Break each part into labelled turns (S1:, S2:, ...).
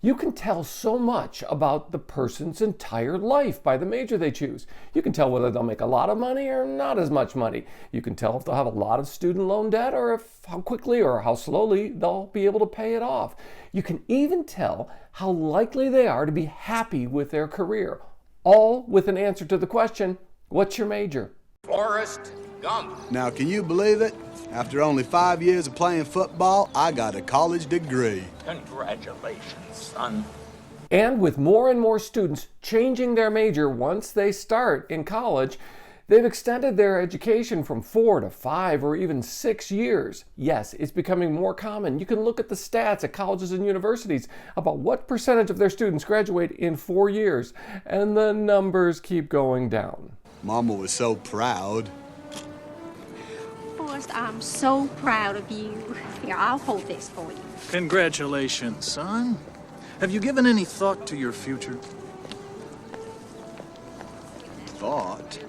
S1: You can tell so much about the person's entire life by the major they choose. You can tell whether they'll make a lot of money or not as much money. You can tell if they'll have a lot of student loan debt or how quickly or how slowly they'll be able to pay it off. You can even tell how likely they are to be happy with their career, all with an answer to the question, what's your major?
S2: Forrest Gump.
S3: Now, can you believe it? After only 5 years of playing football, I got a college degree.
S2: Congratulations, son.
S1: And with more and more students changing their major once they start in college, they've extended their education from 4 to 5 or even 6 years. Yes, it's becoming more common. You can look at the stats at colleges and universities about what percentage of their students graduate in 4 years, and the numbers keep going down.
S3: Mama was so proud.
S4: Forrest, I'm so proud of you. Here, I'll hold this for you.
S5: Congratulations, son. Have you given any thought to your future?
S3: Thought?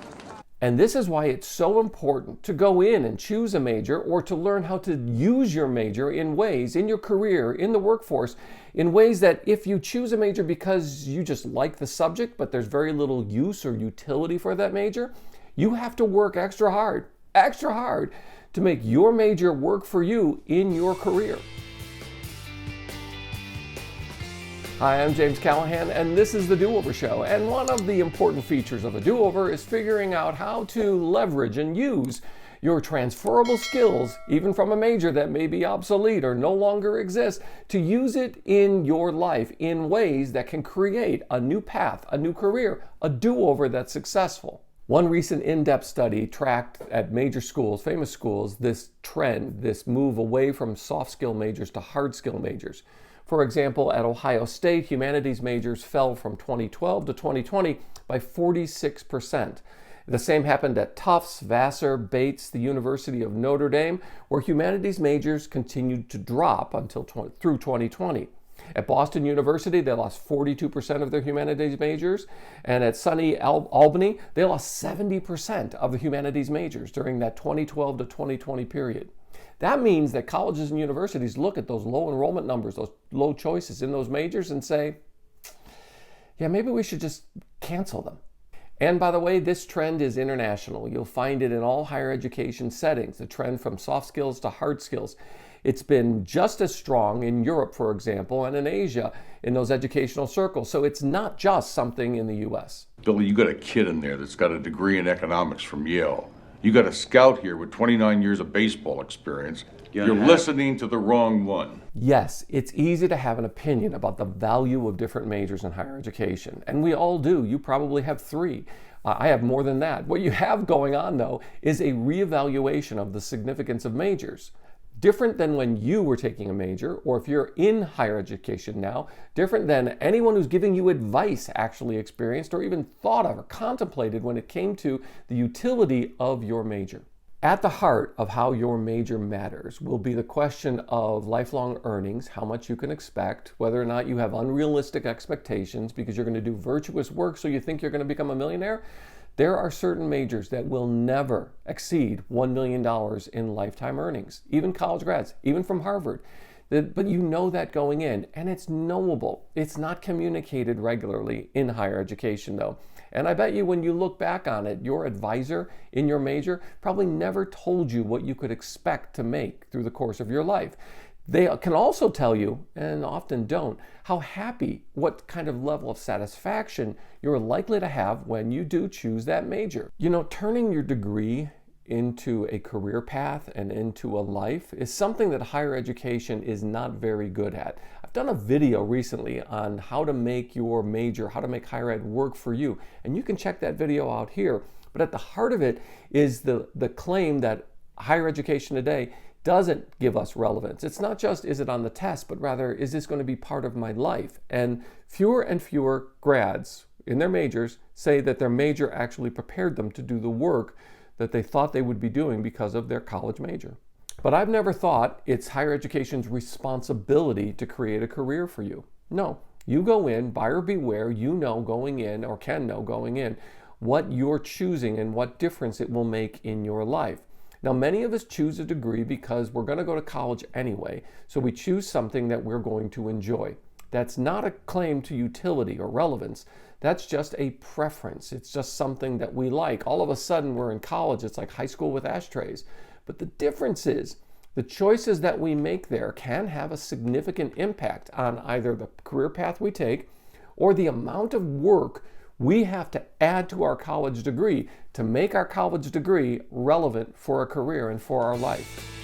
S1: And this is why it's so important to go in and choose a major, or to learn how to use your major in ways, in your career, in the workforce, in ways that if you choose a major because you just like the subject, but there's very little use or utility for that major, you have to work extra hard to make your major work for you in your career. Hi, I'm James Callahan, and this is The Do-Over Show. And one of the important features of a do-over is figuring out how to leverage and use your transferable skills, even from a major that may be obsolete or no longer exists, to use it in your life in ways that can create a new path, a new career, a do-over that's successful. One recent in-depth study tracked at major schools, famous schools, this trend, this move away from soft skill majors to hard skill majors. For example, at Ohio State, humanities majors fell from 2012 to 2020 by 46%. The same happened at Tufts, Vassar, Bates, the University of Notre Dame, where humanities majors continued to drop through 2020. At Boston University, they lost 42% of their humanities majors, and at SUNY Albany, they lost 70% of the humanities majors during that 2012 to 2020 period. That means that colleges and universities look at those low enrollment numbers, those low choices in those majors, and say, yeah, maybe we should just cancel them. And by the way, this trend is international. You'll find it in all higher education settings, the trend from soft skills to hard skills. It's been just as strong in Europe, for example, and in Asia in those educational circles. So it's not just something in the US.
S6: Billy, you got a kid in there that's got a degree in economics from Yale. You got a scout here with 29 years of baseball experience. You're listening to the wrong one.
S1: Yes, it's easy to have an opinion about the value of different majors in higher education. And we all do. You probably have 3. I have more than that. What you have going on, though, is a reevaluation of the significance of majors. Different than when you were taking a major, or if you're in higher education now, different than anyone who's giving you advice actually experienced or even thought of or contemplated when it came to the utility of your major. At the heart of how your major matters will be the question of lifelong earnings, how much you can expect, whether or not you have unrealistic expectations because you're going to do virtuous work so you think you're going to become a millionaire. There are certain majors that will never exceed $1 million in lifetime earnings, even college grads, even from Harvard. But you know that going in, and it's knowable. It's not communicated regularly in higher education, though. And I bet you when you look back on it, your advisor in your major probably never told you what you could expect to make through the course of your life. They can also tell you, and often don't, how happy, what kind of level of satisfaction you're likely to have when you do choose that major. You know, turning your degree into a career path and into a life is something that higher education is not very good at. I've done a video recently on how to make your major, how to make higher ed work for you, and you can check that video out here. But at the heart of it is the claim that higher education today doesn't give us relevance. It's not just, is it on the test, but rather, is this going to be part of my life? And fewer grads in their majors say that their major actually prepared them to do the work that they thought they would be doing because of their college major. But I've never thought it's higher education's responsibility to create a career for you. No, you go in, buyer beware, you know going in, or can know going in, what you're choosing and what difference it will make in your life. Now, many of us choose a degree because we're going to go to college anyway, so we choose something that we're going to enjoy. That's not a claim to utility or relevance. That's just a preference. It's just something that we like. All of a sudden, we're in college. It's like high school with ashtrays. But the difference is the choices that we make there can have a significant impact on either the career path we take or the amount of work we have to add to our college degree to make our college degree relevant for a career and for our life.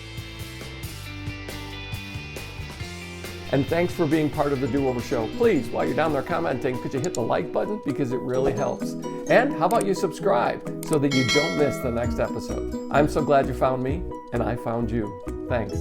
S1: And thanks for being part of the Do-Over Show. Please, while you're down there commenting, could you hit the like button? Because it really helps. And how about you subscribe so that you don't miss the next episode? I'm so glad you found me, and I found you. Thanks.